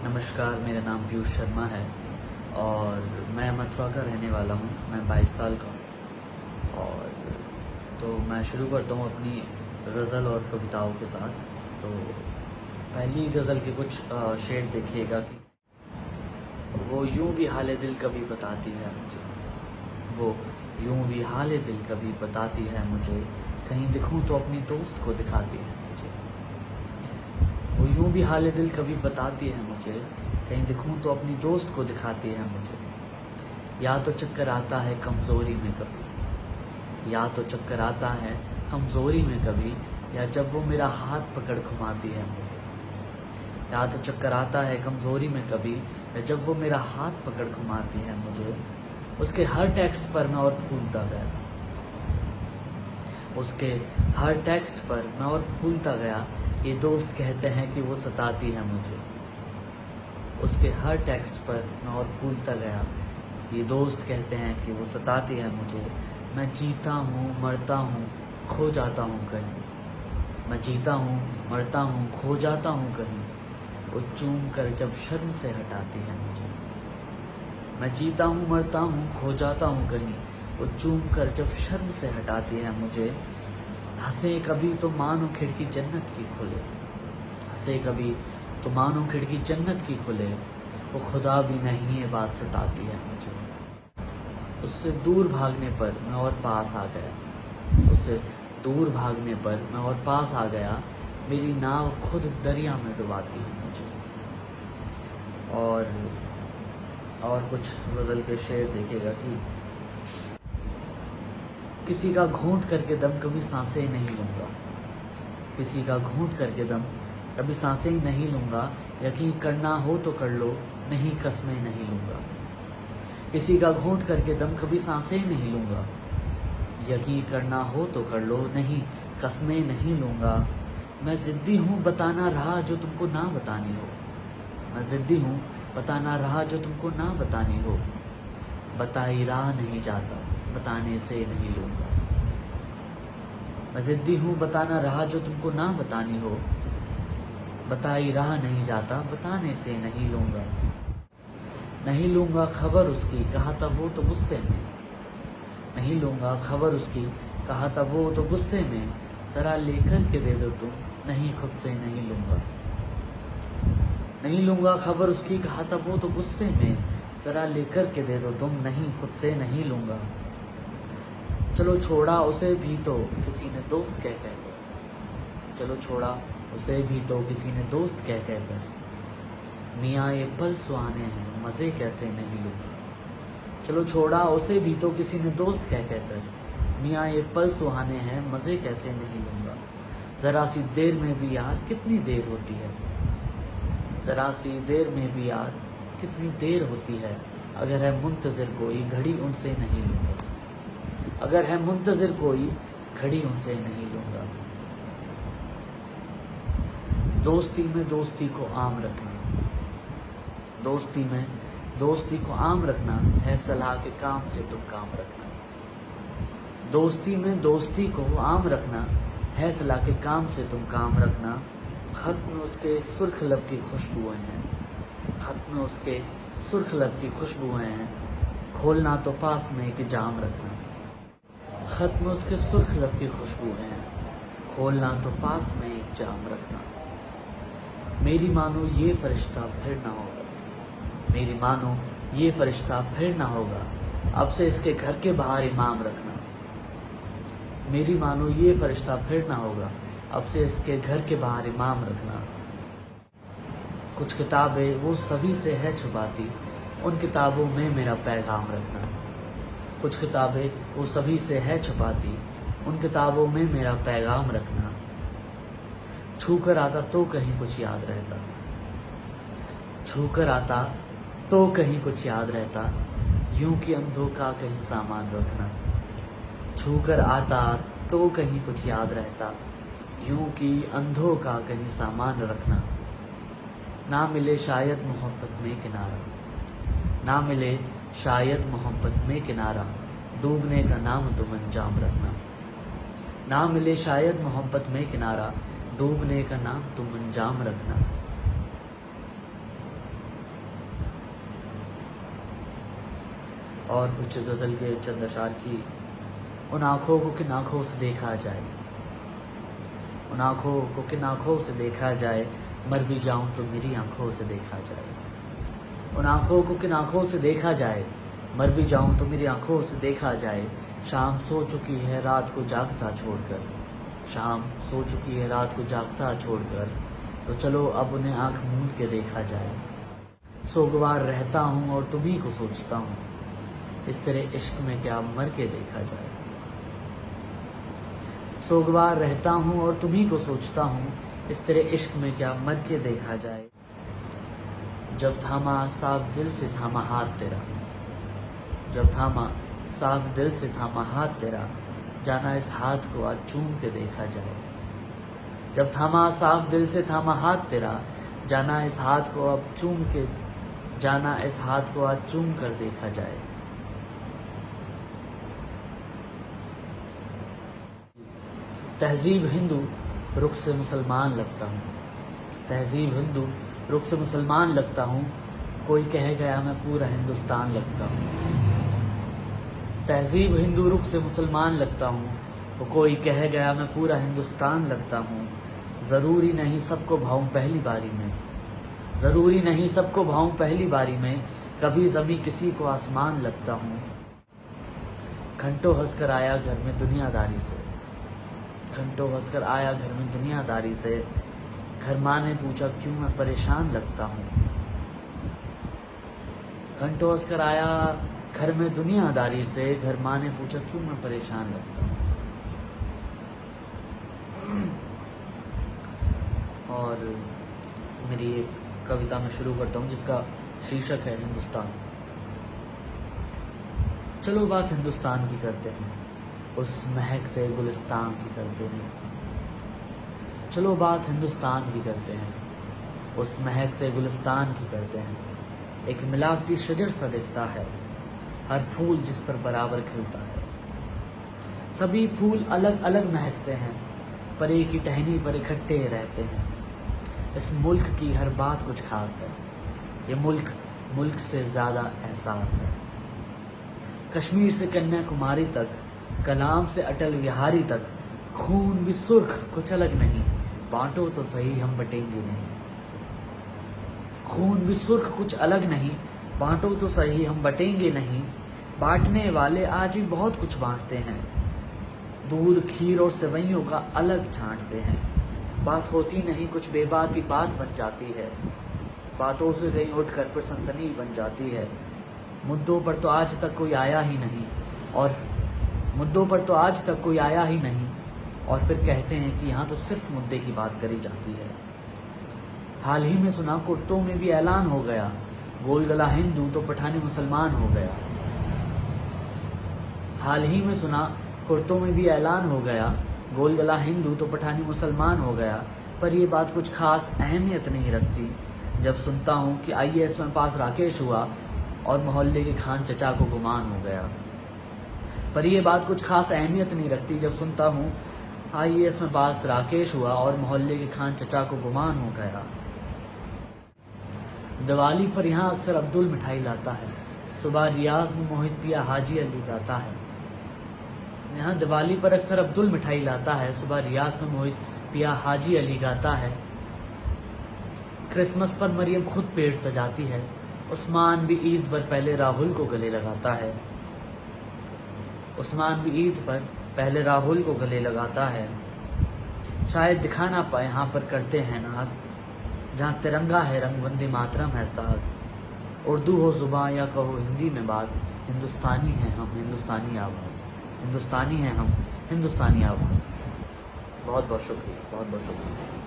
नमस्कार, मेरा नाम पीयूष शर्मा है और मैं मथुरा का रहने वाला हूँ। मैं 22 साल का हूँ और तो मैं शुरू करता हूँ अपनी गज़ल और कविताओं के साथ। तो पहली गज़ल के कुछ शेर देखिएगा कि वो यूं भी हाले दिल कभी बताती है मुझे, वो यूं भी हाले दिल कभी बताती है मुझे, कहीं दिखूं तो अपनी दोस्त को दिखाती है मुझे। वो यूं भी हाले दिल कभी बताती है मुझे, कहीं दिखूं तो अपनी दोस्त को दिखाती है मुझे। या तो चक्कर आता है कमज़ोरी में कभी, या तो चक्कर आता है कमज़ोरी में कभी, या जब वो मेरा हाथ पकड़ घुमाती है मुझे। या तो चक्कर आता है कमज़ोरी में कभी, या जब वो मेरा हाथ पकड़ घुमाती है मुझे। उसके हर टेक्स्ट पर मैं और फूलता गया, उसके हर टेक्स्ट पर मैं और फूलता गया, ये दोस्त कहते हैं कि वो सताती है मुझे। उसके हर टेक्स्ट पर मैं और फूलता गया, ये दोस्त कहते हैं कि वो सताती है मुझे। मैं जीता हूँ मरता हूँ खो जाता हूँ कहीं, मैं जीता हूँ मरता हूँ खो जाता हूँ कहीं, वो चूम कर जब शर्म से हटाती है मुझे। मैं जीता हूँ मरता हूँ खो जाता हूँ कहीं, वो चूम कर जब शर्म से हटाती है मुझे। हंसे कभी तो मानो खिड़की जन्नत की खुले, हंसे कभी तो मानो खिड़की जन्नत की खुले, वो खुदा भी नहीं ये बात सताती है मुझे। उससे दूर भागने पर मैं और पास आ गया, उससे दूर भागने पर मैं और पास आ गया, मेरी नाव खुद दरिया में डुबाती है मुझे। और कुछ गज़ल के शेर देखेगा कि किसी का घूंट करके दम कभी सांसें नहीं लूँगा, किसी का घूंट करके दम कभी सांसें ही नहीं लूँगा, यकीन करना हो तो कर लो नहीं कस्में नहीं लूँगा। किसी का घूंट करके दम कभी सांसें ही नहीं लूँगा, यकीन करना हो तो कर लो नहीं कस्में नहीं लूँगा। मैं ज़िद्दी हूँ बताना रहा जो तुमको ना बतानी हो, मैं ज़िद्दी हूँ बताना रहा जो तुमको ना बतानी हो, बताई राह नहीं जाता बताने से नहीं लूँगा। मैं ज़िद्दी हूँ बताना रहा जो तुमको ना बतानी हो, बताई राह नहीं जाता बताने से नहीं लूँगा। नहीं लूँगा खबर उसकी कहा था वो तो गुस्से में, नहीं लूँगा खबर उसकी कहा था वो तो गुस्से में, ज़रा लेकर के दे दो तुम नहीं खुद से नहीं लूँगा। नहीं लूँगा खबर उसकी कहा था वो तो गुस्से में, ज़रा लेकर के दे दो तुम नहीं खुद से नहीं लूँगा। चलो छोड़ा उसे भी तो किसी ने दोस्त कह कर, चलो छोड़ा उसे भी तो किसी ने दोस्त कह कर, मियाँ ये पल सुहाने हैं मज़े कैसे नहीं लूँगा। चलो छोड़ा उसे भी तो किसी ने दोस्त कह कर, मियाँ ये पल सुहाने हैं मज़े कैसे नहीं लूँगा। ज़रा सी देर में भी यार कितनी देर होती है, ज़रा सी देर में भी यार कितनी देर होती है, अगर है मुंतज़िर कोई घड़ी उनसे नहीं लूँगा, अगर है मुंतज़िर कोई घड़ी उनसे नहीं लूँगा। दोस्ती में दोस्ती को आम रखना, दोस्ती में दोस्ती को आम रखना है सलाह के काम से तुम काम रखना। दोस्ती में दोस्ती को आम रखना है सलाह के काम से तुम काम रखना। खत में उसके सुर्ख लब की खुशबुएं हैं, खत में उसके सुर्ख लब की खुशबुएं हैं, खोलना तो पास में एक जाम रखना। खत में उसके सुर्ख लब की खुशबुएं हैं, खोलना तो पास में एक जाम रखना। मेरी मानो ये फरिश्ता फिर ना होगा, मेरी मानो ये फरिश्ता फिर ना होगा, अब से इसके घर के बाहर इमाम रखना। मेरी मानो ये फरिश्ता फिर ना होगा, अब से इसके घर के बाहर इमाम रखना। कुछ किताबें वो सभी से है छुपाती, उन किताबों में मेरा पैगाम रखना। कुछ किताबें वो सभी से है छुपाती, उन किताबों में मेरा पैगाम रखना। छू कर आता तो कहीं कुछ याद रहता, छू कर आता तो कहीं कुछ याद रहता, यूं कि अंधों का कहीं सामान रखना। छू कर आता तो कहीं कुछ याद रहता, यूं कि अंधों का कहीं सामान रखना। ना मिले शायद मोहब्बत में किनारा, ना मिले शायद मोहब्बत में किनारा, डूबने का नाम तुम अंजाम रखना। ना मिले शायद मोहब्बत में किनारा, डूबने का नाम तुम अंजाम रखना। और कुछ गज़ल के चंद अशार की। उन आँखों को किन आँखों से देखा जाए, उन आँखों को किन आँखों से देखा जाए, मर भी जाऊं तो मेरी आँखों से देखा जाए। उन आँखों को किन आँखों से देखा जाए, मर भी जाऊं तो मेरी आँखों से देखा जाए। शाम सो चुकी है रात को जागता छोड़कर, शाम सो चुकी है रात को जागता छोड़कर, तो चलो अब उन्हें आँख मूंद के देखा जाए। सोगवार रहता हूँ और तुम्ही को सोचता हूँ, इस तेरे इश्क में क्या मर के देखा जाए। सोगवार रहता हूँ और तुम्ही को सोचता हूँ, इस तेरे इश्क में क्या मर के देखा जाए। जब थामा साफ दिल से थामा हाथ तेरा, जब थामा साफ दिल से थामा हाथ तेरा, जाना इस हाथ को आज चूम के देखा जाए। जब थामा साफ दिल से थामा हाथ तेरा, जाना इस हाथ को अब चूम के, जाना इस हाथ को आज चूम कर देखा जाए। तहजीब हिंदू रुख से मुसलमान लगता हूँ, तहजीब हिंदू रुख से मुसलमान लगता हूँ, कोई कह गया मैं पूरा हिंदुस्तान लगता हूँ। तहजीब हिंदू रुख से मुसलमान लगता हूँ, वो कोई कह गया मैं पूरा हिंदुस्तान लगता हूँ। ज़रूरी नहीं सबको भाऊं पहली बारी में, ज़रूरी नहीं सबको भाऊं पहली बारी में, कभी ज़मीं किसी को आसमान लगता हूँ। घंटों हंसकर आया घर में दुनियादारी से, घंटों हंसकर आया घर में दुनियादारी से, घर माँ ने पूछा क्यों मैं परेशान लगता हूँ। घंटों हंसकर आया घर में दुनियादारी से, घर माँ ने पूछा क्यों मैं परेशान लगता हूँ। और मेरी एक कविता में शुरू करता हूँ जिसका शीर्षक है हिंदुस्तान। चलो बात हिंदुस्तान की करते हैं, उस महकते गुलिस्तान की करते हैं। चलो बात हिंदुस्तान की करते हैं, उस महकते गुलिस्तान की करते हैं। एक मिलावटी शजर सा दिखता है, हर फूल जिस पर बराबर खिलता है। सभी फूल अलग अलग महकते हैं, पर एक ही टहनी पर इकट्ठे रहते हैं। इस मुल्क की हर बात कुछ खास है, ये मुल्क मुल्क से ज़्यादा एहसास है। कश्मीर से कन्याकुमारी तक, कलाम से अटल बिहारी तक, खून भी सुर्ख कुछ अलग नहीं, बांटो तो सही हम बटेंगे नहीं। खून भी सुर्ख कुछ अलग नहीं, बांटो तो सही हम बटेंगे नहीं। बांटने वाले आज भी बहुत कुछ बांटते हैं, दूध खीर और सेवइयों का अलग छांटते हैं। बात होती नहीं कुछ बेबात ही बात बन जाती है, बातों से कहीं उठकर फिर सनसनी बन जाती है। मुद्दों पर तो आज तक कोई आया ही नहीं, और मुद्दों पर तो आज तक कोई आया ही नहीं, और फिर कहते हैं कि यहाँ तो सिर्फ मुद्दे की बात करी जाती है। हाल ही में सुना कुर्तों में भी ऐलान हो गया, गोल गला हिंदू तो पठानी मुसलमान हो गया। हाल ही में सुना कुर्तों में भी ऐलान हो गया, गोल गला हिंदू तो पठानी मुसलमान हो गया। पर ये बात कुछ खास अहमियत नहीं रखती जब सुनता हूँ कि IAS में पास राकेश हुआ और मोहल्ले के खान चचा को गुमान हो गया। पर ये बात कुछ खास अहमियत नहीं रखती जब सुनता हूँ IAS में पास राकेश हुआ और मोहल्ले के खान चचा को गुमान हो गया। दिवाली पर यहाँ अक्सर अब्दुल मिठाई लाता है, सुबह रियाज में मोहित पिया हाजी अली गाता है। यहाँ दिवाली पर अक्सर अब्दुल मिठाई लाता है, सुबह रियाज में मोहित पिया हाजी अली गाता है। क्रिसमस पर मरियम खुद पेड़ सजाती है, उस्मान भी ईद पर पहले राहुल को गले लगाता है। उस्मान भी ईद पर पहले राहुल को गले लगाता है। शायद दिखा ना पाए यहाँ पर करते हैं नाज, जहाँ तिरंगा है रंग वंदे मातरम है साज। उर्दू हो जुबान या कहो हिंदी में बात, हिंदुस्तानी हैं हम हिंदुस्तानी आवाज़, हिंदुस्तानी हैं हम हिंदुस्तानी आवाज़। बहुत बहुत शुक्रिया, बहुत बहुत शुक्रिया।